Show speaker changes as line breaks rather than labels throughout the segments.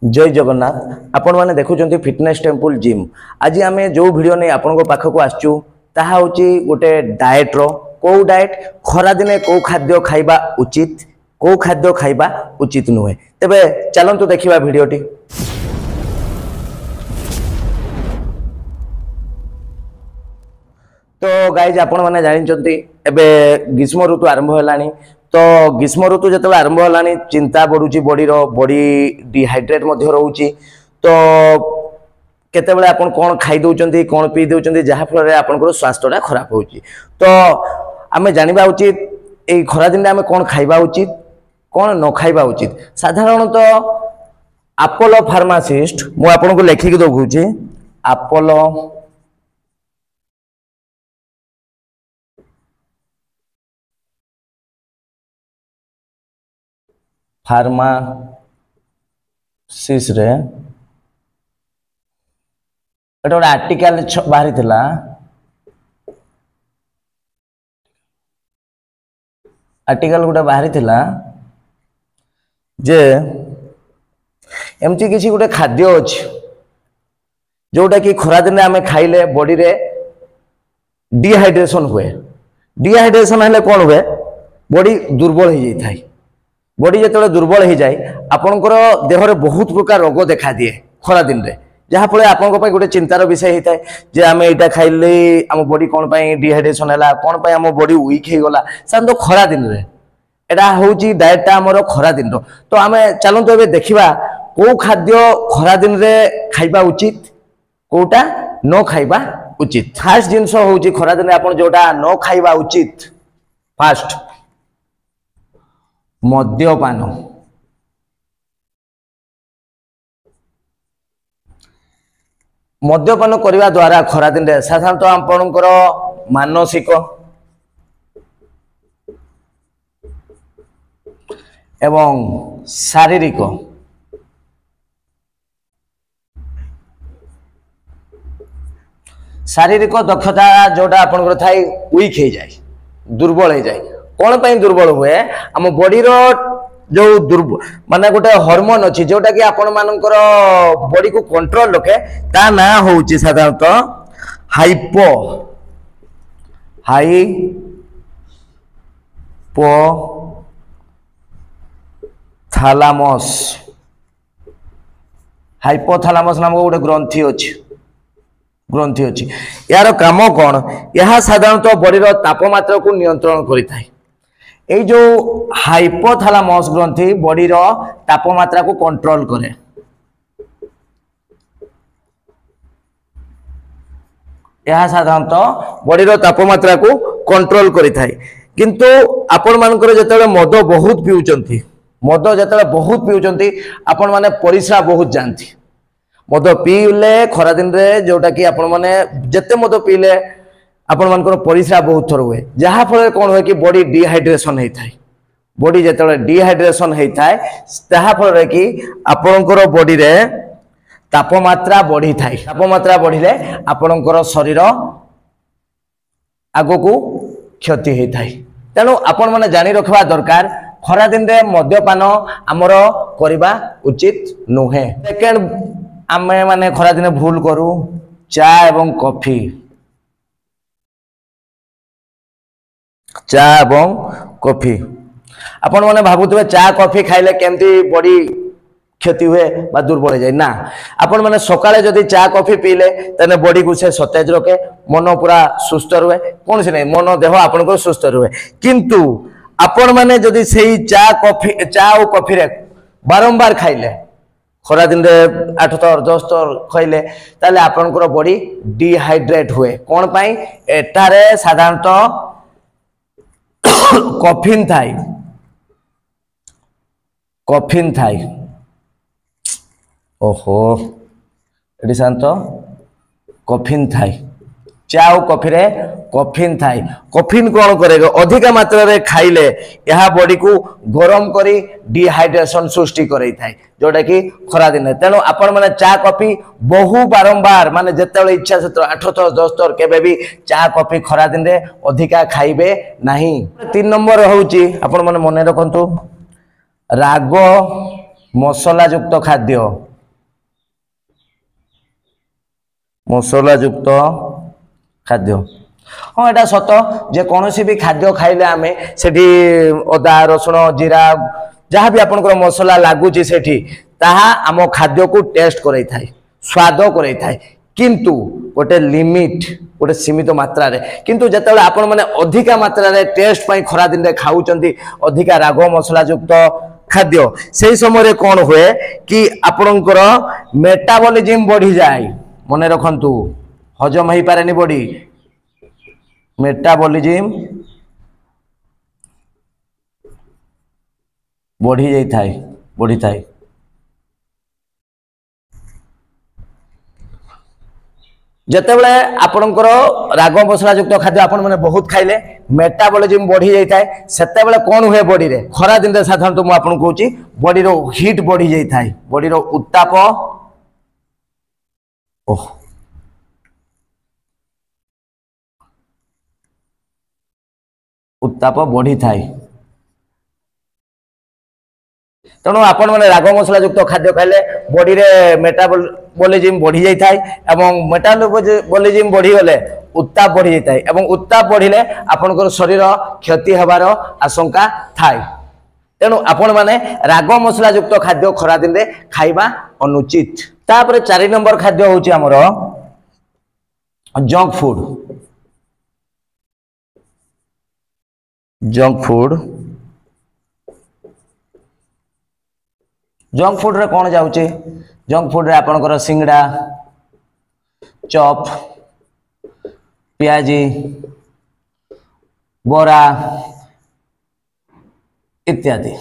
जय जगन्नाथ आपण मैंने देखुं फिटनेस टेम्पल जिम। आज आम जो भिड नहीं आपण पाखक आसचु ताहा होची गोटे डाएट रो कौ डाएट खरा दिने कौ खाद्य खाइबा उचित कौ खाद्य खाइबा उचित नुहे। तेबे चलंतु देखिबा भिडियोटी। तो गाइज आपण मैंने जानिचंती एबे ग्रीष्म ऋतु आरंभ हेलानी। तो ग्रीष्म ऋतु जो आरंभ है चिंता बढ़ुची बॉडी डिहाइड्रेट रोचे। तो केतेबेले आपण कौन खाई दौरान कौन पी दौरान जहाँफल आपंकर स्वास्थ्यटा खराब हो। तो आम जाना उचित ये खरा दिन आम कौन खाइबा उचित कौन न खाइबा उचित। साधारणतः अपोलो फार्मासिस्ट मु आपको लेखिक दौची अपोलो फार्मासिस रे एटा गोटे आर्टिकल बाहरी थिला। आर्टिकल गोटे बाहरी थिला जे एमती किसी गोटे खाद्य अच्छी जोटा कि खरा दिन आम खाइले बॉडी रे डिहाइड्रेशन हुए। डिहाइड्रेशन हेले कौन हुए बॉडी दुर्बल हो जाए। बॉडी जो दुर्बल हो जाए आपंकर देहरे बहुत प्रकार रोग देखा दिए खरा दिन रे जहाँफल आप गोटे चिंतार विषय होता है जे आम यहाँ खाइले आम बॉडी कौन डिहाइड्रेशन है कौन आम बॉडी वीक हो गला साधारण खरा दिन रे एटा हूँ डाएटा आमर खरा दिन रो। तो आम चलतु ए देखा कौ खाद्य खरा दिन रे खाइबा उचित कोटा न खाइबा उचित। फास्ट जिनस हूँ खरा दिन आप जोटा न खाइबा उचित फास्ट मद्यपान। मद्यपान करने द्वारा खरा दिन साधारणतः आपणकर मानसिक एवं शारीरिक शारीरिक दक्षता जोटा आपणकर थाई वीक हो जाए दुर्बल हो जाए। कौन पर दुर्बल हुए आम बॉडी रो जो दुर्बल माने गोटे हार्मोन अच्छी जोटा कि आपण मानकर बॉडी को कंट्रोल रखे ता ना होची साधारणतः हाइपोथैलेमस नामक गोटे ग्रंथि अच्छी यार काम कौन यह साधारणतः बॉडी रो तापमात्रा को नियंत्रण करिथाय। ये जो हाइपोथैलेमस ग्रंथि बॉडी रो तापमात्रा को कंट्रोल करे। यह साधारणतः बॉडी रो तापमात्रा को कंट्रोल करिथाय। किंतु आपण मानकर जतले मद बहुत पिउचंती मद जतले बहुत पिउचंती आपण माने परिश्रा बहुत जानती। मद पीले खरा दिन रे जोटा कि आपण माने जत्ते मद पीले आपण मानकर परिश्रा बहुत थर हुए जहाँफल कौन हुए कि बॉडी डिहाइड्रेशन होता है। बॉडी जो डिहाइड्रेशन होता है ताफल कि आपणकर बॉडी रे तापमात्रा बढ़ी थाए। तापमात्रा बढ़िले आपणकर शरीर आग को क्षति होता है। तेणु आपण मैंने जानी रखा दरकार खरा दिन रे मद्यपान आमर करवा उचित नुहे। सेकेंड आम माने खरा दिन भूल करू चा एवं कॉफी चा एवं कॉफी आपण मैंने भावुवे चा कॉफी खाइले केमती बॉडी क्षति हुए बा दुर्बल हो जाए ना। आपण मैंने सकाळे जदि चा कॉफी पीले तने बॉडी को से सतेज रखे मन पूरा सुस्थ रुहे कौन से नहीं मन देह आपण को सुस्थ रुहे। किंतु आपण मैंने जदि सेही चा और कॉफी रे बारंबार खाइले खरा दिन रे 8 थर 10 थर खाइले ताले आपनकर बॉडी डिहाइड्रेट हुए। कौन पाई एटारे साधारणतः कॉफिन थाई ओहो एटी शांत कॉफिन थाई चा और कॉफी रे कॉफिन थाई। कॉफिन कौन करेगा अधिका मात्रा रे खाइले यह बॉडी को गरम करी डिहाइड्रेशन सृष्टि करे थाई जोटा कि खरा दिन। तेणु आपण माने चा कॉफी बहु बारंबार माने जेतेबेले इच्छा से 8 थर 10 थर केबे भी चा कॉफी खरा दिन रे अधिका खाइबे नहीं। 3 नंबर होउची आपण माने मने रखंतु राग मसला युक्त खाद्य मसला युक्त खाद्य हाँ एटा सत जे कौन भी खाद्य खाइले आमे सेठी अदा रसुण जीरा जहाँ भी आपनकर मसला लागुची सेठी ताहा आम खाद्य को टेस्ट कराई थाए स्वाद कराई थाए किंतु गोटे लिमिट गोटे सीमित मात्रा रे किंतु जतले आपण माने अधिका मात्रा रे टेस्ट पई खरा दिन रे खाउचंती अधिका राग मसला युक्त खाद्य से समय कौन हुए कि आपणकर मेटाबॉलिज्म बढ़ी जाए मन रखंतु हजम हो पारे बॉडी मेटाबॉलिज्म बढ़ी जाए बढ़ी थाए जितेबले आपणकर राग मसला युक्त खाद्य आपण मैंने बहुत खाइले मेटाबॉलिज्म बढ़ी जाए सेतेबले कौन हुए बॉडी रे खरा दिन साधारणतः मुझे आपको कहूँ बॉडी रो हीट बढ़ी जाए बॉडी रो उत्ताप उत्ताप बढ़ी थाए तेणु आपण मैंने राग मसला युक्त खाद्य खाइले बॉडी रे मेटाबॉलिज्म बढ़ी जाए एवं मेटाबॉलिज्म बढ़ी गले उत्ताप बढ़ी जाए एवं उत्ताप बढ़िले आपनकर शरीर क्षति होबार आशंका थाए तेणु आपण माने राग मसला युक्त खाद्य खरा दिन रे खाइबा अनुचित तापर 4 नंबर खाद्य होची हमर जंक फूड जंक फूड रे कौन जाउचे जंक फूड रे आपनकर सिंगड़ा चॉप पियाजी बोरा इत्यादि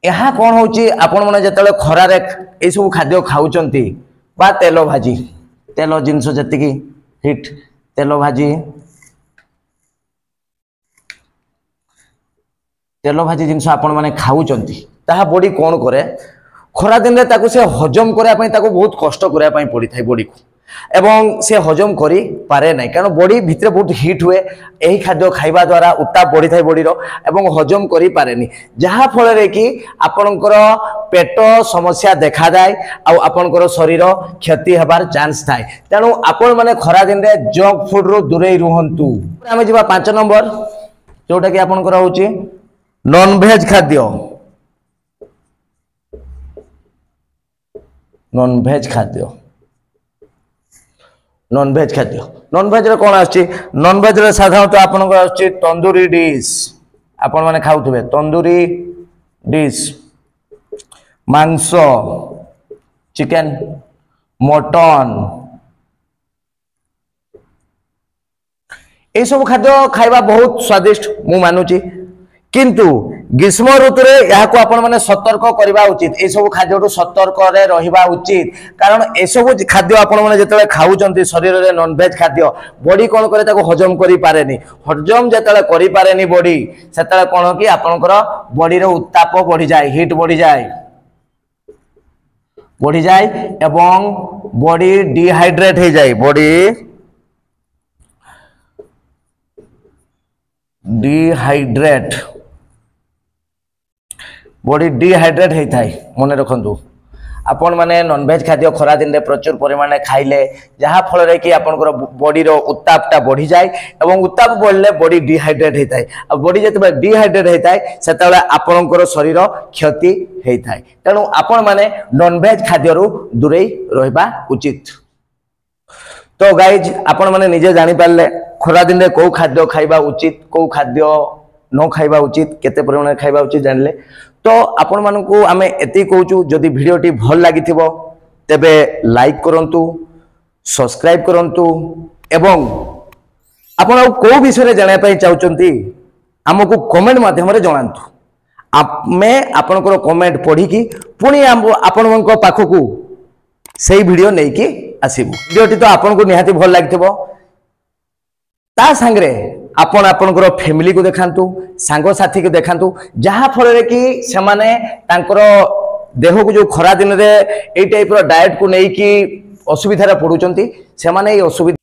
यहाँ कौन होची आपण माने जतले खरा रे ए सब खाद्य खाउचंती बा तेल भाजी तेल जिंस जति की हिट तेल भाजी जिनस आपण माने खाउचंती ताहा बॉडी कौन करे खरा दिन रे ताकू से हजम करिया पई ताकू बहुत कष्ट करिया पई पड़ी थाई बॉडी को एवं से हजम करी पारे नहीं कारण बॉडी भितर बहुत हिट हुए यही खाद्य खाइबा द्वारा उत्ताप बढ़ी थाई बॉडी रो एवं हजम करी पारेनी जहा फल रे कि आपनकर पेट समस्या देखा जाए आ आपनकर शरीर क्षति हेबार चांस थाए तेणु आपण माने खरा दिन रे जंक फूड रो दूरे रुहंतु आमे जिबा 5 नंबर जोटा कि आपनकर होची नॉन वेज खाद्य नॉन वेज रे कौन आछि नॉन वेज रे साधारणतः आपनकर आछि तंदूरी डिश आपण माने खाउथबे तंदूरी डिश मांस चिकन मटन ए सब खाद्य खाइबा बहुत स्वादिष्ट मु मानुची किंतु ग्रीष्म ऋतु रे यहाँ को आपण माने सतर्क करबा उचित ए सब खाद्य तो सतर्क रे रहिबा उचित कारण ए सब खाद्य आपण माने जतले खाउचंती शरीर रे नॉन वेज खाद्य बॉडी कोन करे ताको हजम करि पारेनी हजम जतले करि पारेनी बॉडी सेतले कोन कि आपनकर बॉडी रे उत्ताप बढ़ी जाए हीट बढ़ी जाए एवं बॉडी डिहाइड्रेट हो जाए बॉडी डिहाइड्रेट होता है मन रखु आपण माने नॉनवेज खाद्य खरा दिन में प्रचुर परिमाण खाइले जहाँ फल रे कि आपनकर बॉडी रो उत्तापटा बढ़ी जाए एवं उत्ताप बढ़ले बॉडी डिहाइड्रेट होता है आ बॉडी जते डिहाइड्रेट होता है सेतले आपनकर शरीर क्षति होता है तेणु आपण माने नॉनवेज खाद्य रो दूरे रहबा उचित। तो गाइज आपण माने निजे जानि पारले खरा दिन रे को खाद्य खाइबा उचित को खाद्य न खाइबा उचित केते परिमाण खाइबा उचित जानले तो आपण मानकू आमे एति कहूचु जदि भिडियोटी भल लागिथिबो तेबे लाइक करंतु सब्सक्राइब करंतु एवं आपण को विषय रे जानिया पई चाहउचंती हमकू कमेंट माध्यम रे जणांतु आमे आपनकर कमेंट पढी की पुनी आपनक पाखकू सेही वीडियो नै की आसीबु वीडियोटी तो आपनकू निहाती भल लागिथिबो ता संगरे आपण आपनकर फैमिली को देखांतु सांग साथी को देखांतु जहाँ फल रे कि सेमाने तांकर देह को जो खरा दिन रे एई टाइप रो डाइट को नै की असुविधा रे पडुचंती सेमाने ए असुविधा